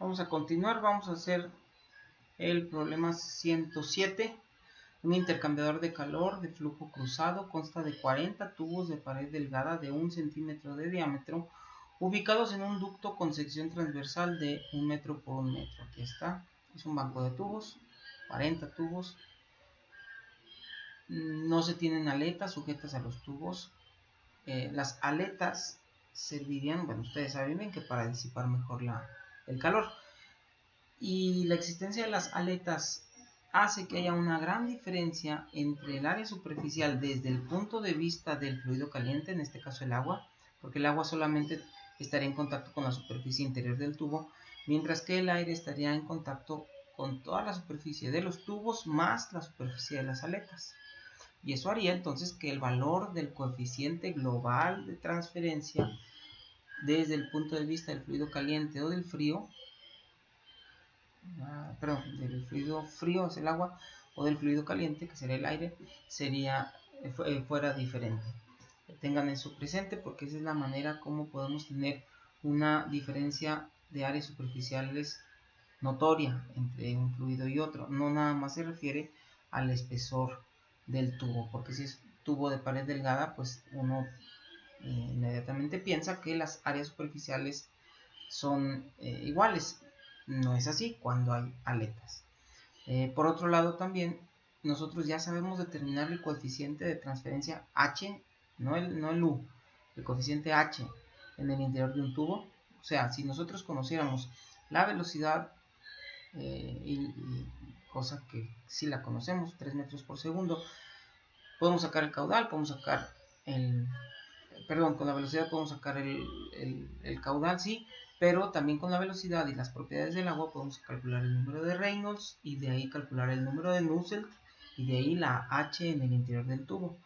Vamos a continuar, vamos a hacer el problema 107. Un intercambiador de calor de flujo cruzado consta de 40 tubos de pared delgada de 1 centímetro de diámetro ubicados en un ducto con sección transversal de 1 metro por 1 metro. Aquí está, es un banco de tubos, 40 tubos. No se tienen aletas sujetas a los tubos. Las aletas servirían, bueno, ustedes saben bien que para disipar mejor el calor. Y la existencia de las aletas hace que haya una gran diferencia entre el área superficial desde el punto de vista del fluido caliente, en este caso el agua, porque el agua solamente estaría en contacto con la superficie interior del tubo, mientras que el aire estaría en contacto con toda la superficie de los tubos más la superficie de las aletas. Y eso haría entonces que el valor del coeficiente global de transferencia desde el punto de vista del fluido caliente o del frío, del fluido frío es el agua, o del fluido caliente, que sería el aire, fuera diferente. Tengan eso presente porque esa es la manera como podemos tener una diferencia de áreas superficiales notoria entre un fluido y otro. No nada más se refiere al espesor del tubo, porque si es tubo de pared delgada, pues uno inmediatamente piensa que las áreas superficiales son iguales. No es así cuando hay aletas. Por otro lado también, nosotros ya sabemos determinar el coeficiente de transferencia H, no el U, el coeficiente H en el interior de un tubo. O sea, si nosotros conociéramos la velocidad, cosa que sí la conocemos, 3 metros por segundo, podemos sacar el caudal, podemos sacar con la velocidad podemos sacar el caudal, sí, pero también con la velocidad y las propiedades del agua podemos calcular el número de Reynolds y de ahí calcular el número de Nusselt y de ahí la H en el interior del tubo.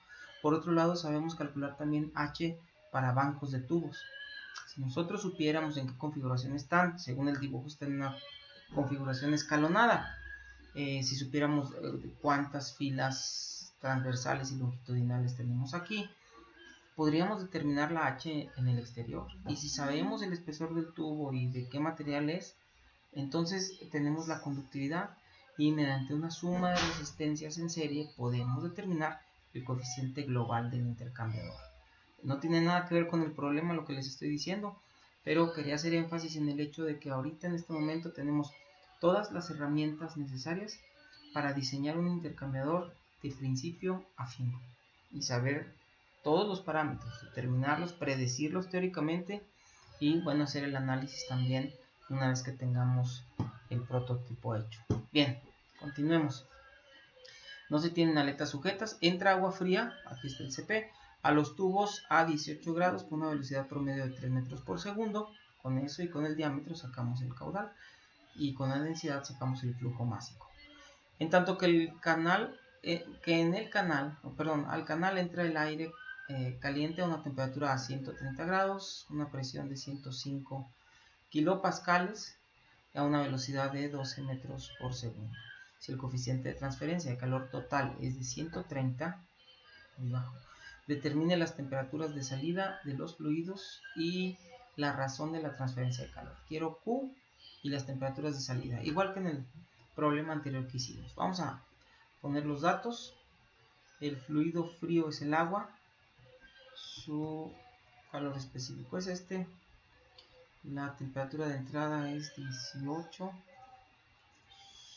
Por otro lado, sabemos calcular también H para bancos de tubos. Si nosotros supiéramos en qué configuración están, según el dibujo está en una configuración escalonada. Si supiéramos cuántas filas transversales y longitudinales tenemos aquí, podríamos determinar la H en el exterior. Y si sabemos el espesor del tubo y de qué material es, entonces tenemos la conductividad y mediante una suma de resistencias en serie podemos determinar el coeficiente global del intercambiador. No tiene nada que ver con el problema lo que les estoy diciendo, pero quería hacer énfasis en el hecho de que ahorita en este momento tenemos todas las herramientas necesarias para diseñar un intercambiador de principio a fin y saber todos los parámetros, determinarlos, predecirlos teóricamente y bueno, hacer el análisis también una vez que tengamos el prototipo hecho. Bien, continuemos. No se tienen aletas sujetas, entra agua fría, aquí está el CP, a los tubos a 18 grados con una velocidad promedio de 3 metros por segundo. Con eso y con el diámetro sacamos el caudal y con la densidad sacamos el flujo másico. En tanto que al canal entra el aire caliente a una temperatura a 130 grados, una presión de 105 kilopascales a una velocidad de 12 metros por segundo. Si el coeficiente de transferencia de calor total es de 130, muy bajo, determine las temperaturas de salida de los fluidos y la razón de la transferencia de calor. Quiero Q y las temperaturas de salida, igual que en el problema anterior que hicimos. Vamos a poner los datos. El fluido frío es el agua, su calor específico es este, la temperatura de entrada es 18,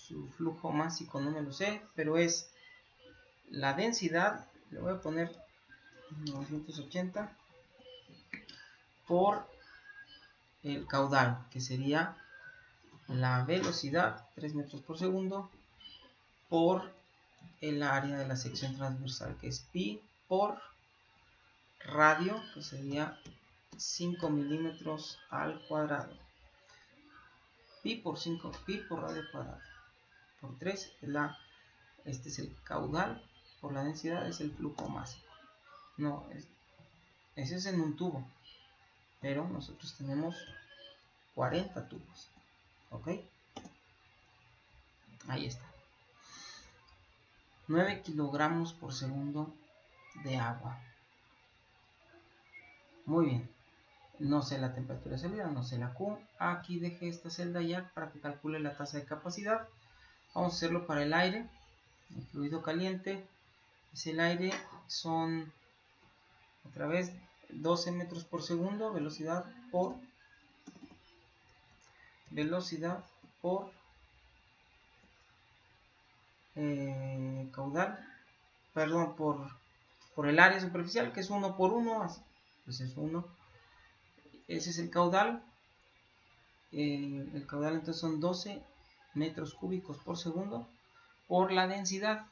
su flujo másico no me lo sé, pero es la densidad, le voy a poner 980 por el caudal, que sería la velocidad, 3 metros por segundo, por el área de la sección transversal, que es pi por radio, que sería 5 milímetros al cuadrado. Pi por 5, pi por radio cuadrado. Por 3, este es el caudal, por la densidad es el flujo máximo. No, ese es en un tubo, pero nosotros tenemos 40 tubos. ¿Ok? Ahí está. 9 kilogramos por segundo de agua. Muy bien. No sé la temperatura de salida, no sé la Q. Aquí dejé esta celda ya para que calcule la tasa de capacidad. Vamos a hacerlo para el aire. El fluido caliente es el aire, son otra vez 12 metros por segundo, velocidad por caudal, perdón, por el área superficial, que es 1 por 1, pues es 1. Ese es el caudal. El caudal entonces son 12 metros cúbicos por segundo por la densidad.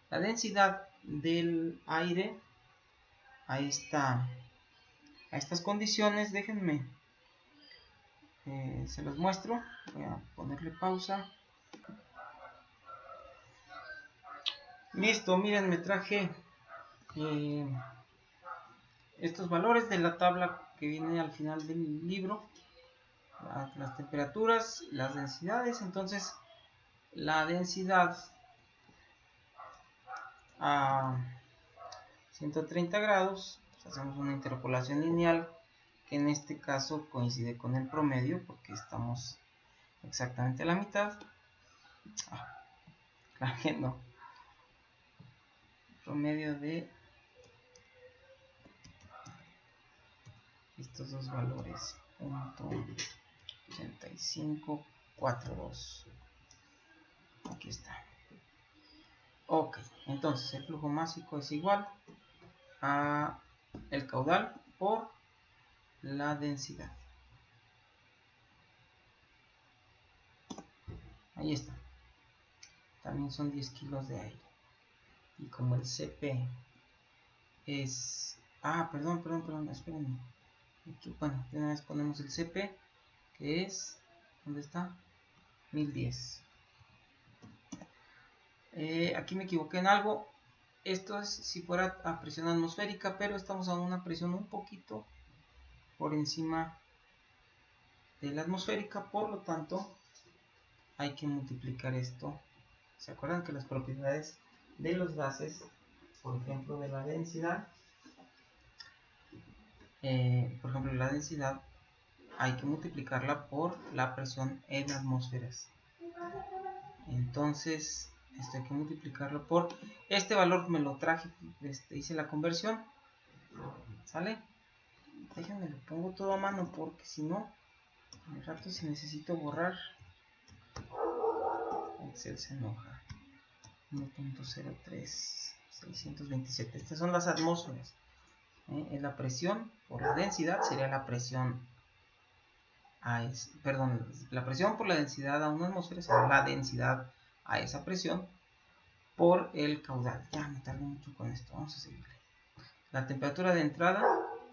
La densidad del aire a estas condiciones, déjenme, se los muestro. Voy a ponerle pausa. Listo, miren, me traje estos valores de la tabla que viene al final del libro. Las temperaturas, las densidades. Entonces, la densidad a 130 grados, pues hacemos una interpolación lineal que en este caso coincide con el promedio porque estamos exactamente a la mitad. Claro que no. Promedio de estos dos valores, 0.8542. Aquí está. Ok, entonces el flujo másico es igual a el caudal por la densidad. Ahí está. También son 10 kilos de aire. Y como el CP es... perdón, espérenme. Aquí, bueno, de una vez ponemos el CP, que es... ¿Dónde está? 1010. Aquí me equivoqué en algo. Esto es si fuera a presión atmosférica, pero estamos a una presión un poquito por encima de la atmosférica, por lo tanto hay que multiplicar esto. ¿Se acuerdan que las propiedades de los gases, por ejemplo de la densidad, hay que multiplicarla por la presión en atmósferas? Entonces esto hay que multiplicarlo por este valor, me lo traje, hice la conversión, ¿sale? Déjenme lo pongo todo a mano porque si no, al rato si necesito borrar, Excel se enoja. 1.03627. Estas son las atmósferas. Es la presión por la densidad, sería la presión la presión por la densidad a una atmósfera será la densidad a esa presión por el caudal. Ya me tardé mucho con esto, vamos a seguirle. La temperatura de entrada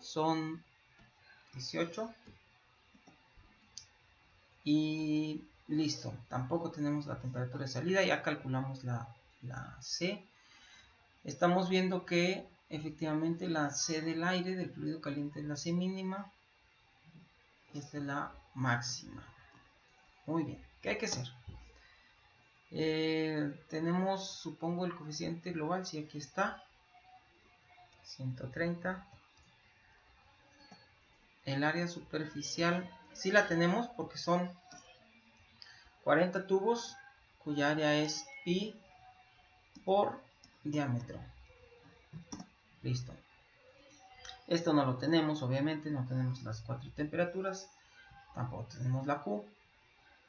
son 18 y listo. Tampoco tenemos la temperatura de salida, ya calculamos la C. Estamos viendo que efectivamente la C del aire, del fluido caliente, es la C mínima. Esta es la máxima. Muy bien, ¿qué hay que hacer? Tenemos, supongo, el coeficiente global, si aquí está, 130. El área superficial, sí la tenemos porque son 40 tubos, cuya área es pi por diámetro. Listo. Esto no lo tenemos, obviamente, no tenemos las 4 temperaturas, tampoco tenemos la Q.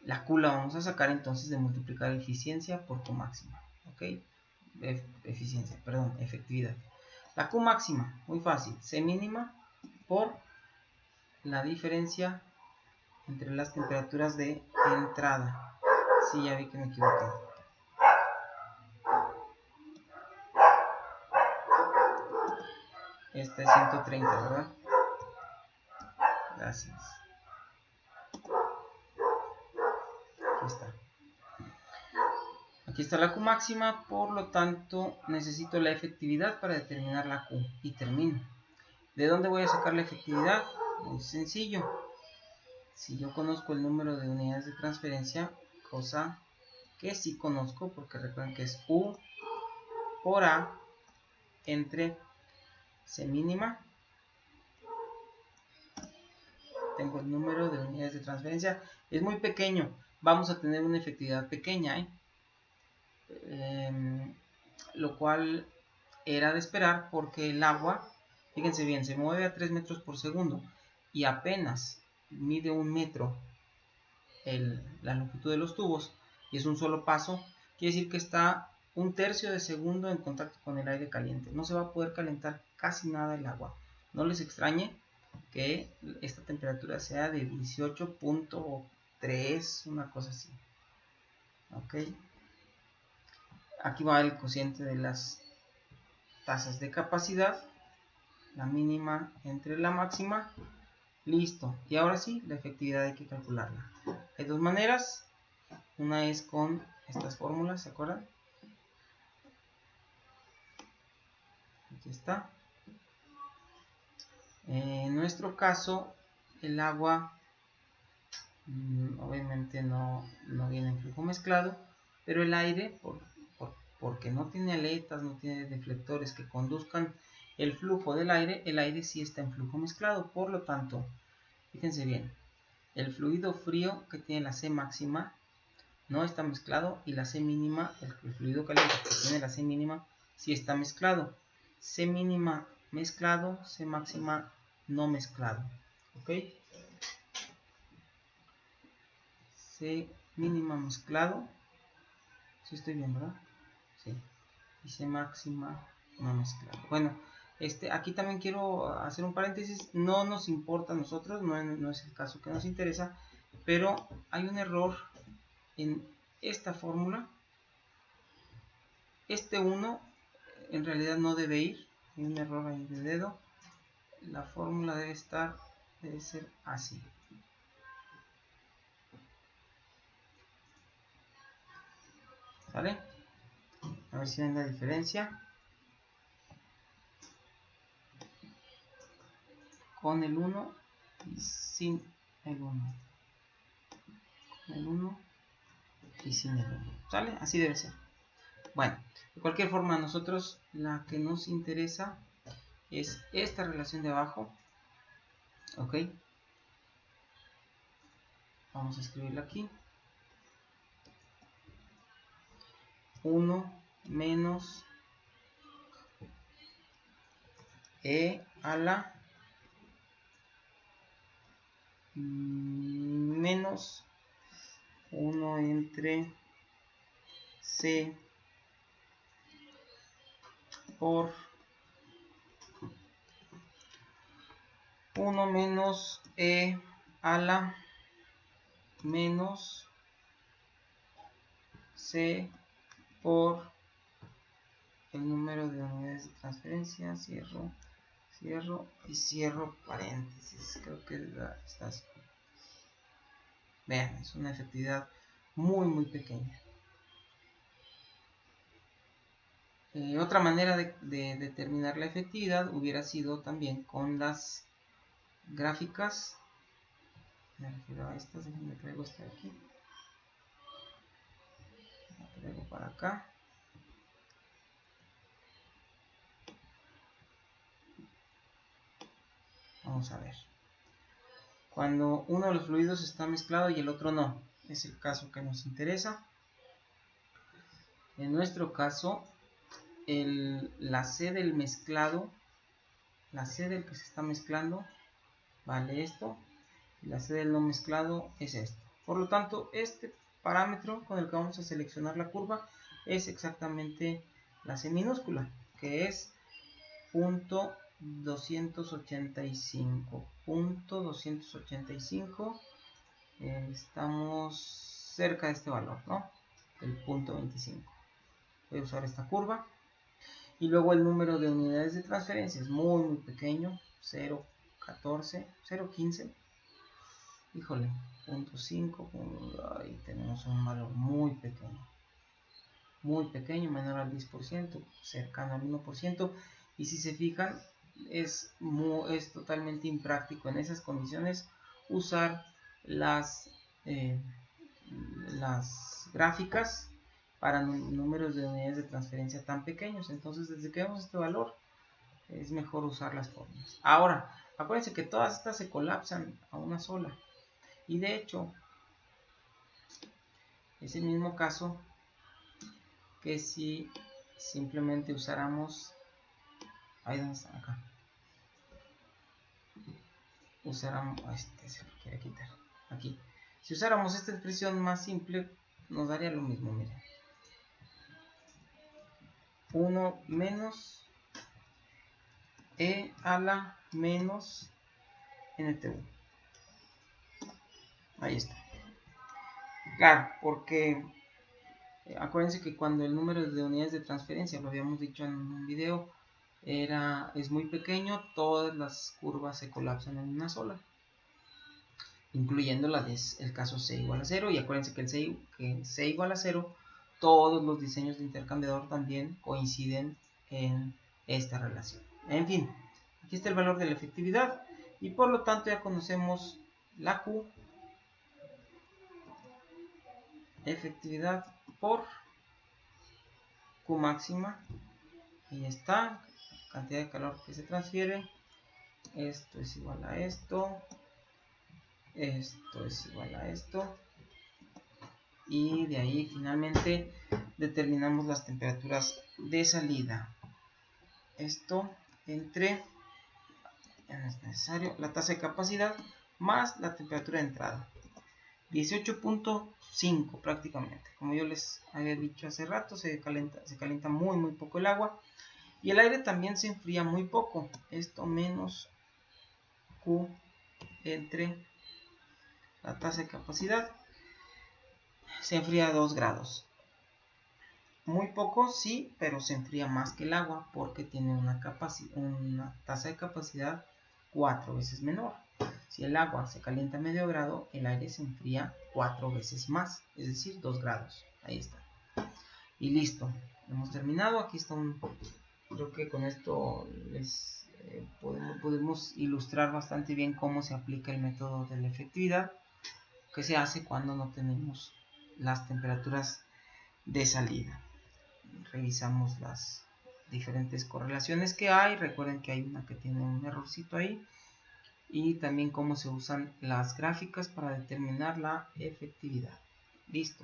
La Q la vamos a sacar entonces de multiplicar eficiencia por Q máxima, ¿ok? Efectividad. La Q máxima, muy fácil, C mínima por la diferencia entre las temperaturas de entrada. Sí, ya vi que me equivoqué. Esta es 130, ¿verdad? Gracias. Aquí está. Aquí está la Q máxima, por lo tanto necesito la efectividad para determinar la Q. Y termino. ¿De dónde voy a sacar la efectividad? Muy sencillo. Si yo conozco el número de unidades de transferencia, cosa que sí conozco, porque recuerden que es U por A entre C mínima tengo el número de unidades de transferencia, es muy pequeño, vamos a tener una efectividad pequeña, lo cual era de esperar porque el agua, fíjense bien, se mueve a 3 metros por segundo y apenas mide 1 metro la longitud de los tubos y es un solo paso, quiere decir que está 1/3 de segundo en contacto con el aire caliente. No se va a poder calentar casi nada el agua. No les extrañe que esta temperatura sea de 18.3, una cosa así. Ok. Aquí va el cociente de las tasas de capacidad, la mínima entre la máxima. Listo. Y ahora sí, la efectividad hay que calcularla. Hay dos maneras. Una es con estas fórmulas, ¿se acuerdan? Aquí está. En nuestro caso, el agua obviamente no viene en flujo mezclado, pero el aire, porque no tiene aletas, no tiene deflectores que conduzcan el flujo del aire, el aire sí está en flujo mezclado. Por lo tanto, fíjense bien, el fluido frío que tiene la C máxima no está mezclado y la C mínima, el fluido caliente que tiene la C mínima, sí está mezclado. C mínima mezclado, C máxima no mezclado. ¿Ok? C mínima mezclado. ¿Sí estoy bien, verdad? Sí. Y C máxima no mezclado. Bueno, aquí también quiero hacer un paréntesis. No nos importa a nosotros, no es el caso que nos interesa, pero hay un error en esta fórmula. Este 1 en realidad no debe ir, hay un error ahí de dedo. La fórmula debe ser así. ¿Sale? A ver si ven la diferencia. Con el 1 y sin el 1. Con el 1 y sin el 1. ¿Sale? Así debe ser. Bueno, de cualquier forma, a nosotros la que nos interesa es esta relación de abajo. Ok. Vamos a escribirla aquí. 1 menos E a la menos 1 entre C por 1 menos E a la menos C por el número de unidades de transferencia. Cierro y cierro paréntesis. Creo que está así. Vean, es una efectividad muy pequeña. Otra manera de determinar la efectividad hubiera sido también con las gráficas. Me refiero a estas, déjenme traigo esta de aquí. La traigo para acá. Vamos a ver. Cuando uno de los fluidos está mezclado y el otro no, es el caso que nos interesa. En nuestro caso, la C del mezclado, la C del que se está mezclando, vale esto, y la C del no mezclado es esto. Por lo tanto, este parámetro con el que vamos a seleccionar la curva es exactamente la C minúscula, que es 0.285. Estamos cerca de este valor, ¿no? El punto 25. Voy a usar esta curva. Y luego el número de unidades de transferencia es muy pequeño, 0.14, 0.15. Híjole, 0.5, ahí tenemos un valor muy pequeño, menor al 10%, cercano al 1%. Y si se fijan, es totalmente impráctico en esas condiciones usar las gráficas para números de unidades de transferencia tan pequeños. Entonces, desde que vemos este valor, es mejor usar las fórmulas. Ahora, Acuérdense que todas estas se colapsan a una sola. Y de hecho, es el mismo caso que si simplemente usáramos, ahí donde está, acá, usáramos, se lo quiere quitar, aquí, si usáramos esta expresión más simple, nos daría lo mismo, miren, 1 menos e a la menos NTU, ahí está. Claro, porque acuérdense que cuando el número de unidades de transferencia, lo habíamos dicho en un video, es muy pequeño, todas las curvas se colapsan en una sola, incluyendo el caso C igual a 0. Y acuérdense que el C igual a 0, todos los diseños de intercambiador también coinciden en esta relación. En fin, aquí está el valor de la efectividad y por lo tanto ya conocemos la Q, efectividad por Q máxima. Ahí está, cantidad de calor que se transfiere. Esto es igual a esto. Esto es igual a esto. Y de ahí finalmente determinamos las temperaturas de salida. Esto entre, ya no es necesario, la tasa de capacidad más la temperatura de entrada. 18.5 prácticamente. Como yo les había dicho hace rato, se calienta muy poco el agua. Y el aire también se enfría muy poco. Esto menos Q entre la tasa de capacidad. Se enfría a 2 grados. Muy poco, sí, pero se enfría más que el agua porque tiene una tasa de capacidad 4 veces menor. Si el agua se calienta a medio grado, el aire se enfría 4 veces más, es decir, 2 grados. Ahí está. Y listo. Hemos terminado. Aquí está creo que con esto les podemos ilustrar bastante bien cómo se aplica el método de la efectividad, que se hace cuando no tenemos las temperaturas de salida. Revisamos las diferentes correlaciones que hay. Recuerden que hay una que tiene un errorcito ahí. Y también cómo se usan las gráficas para determinar la efectividad. Listo.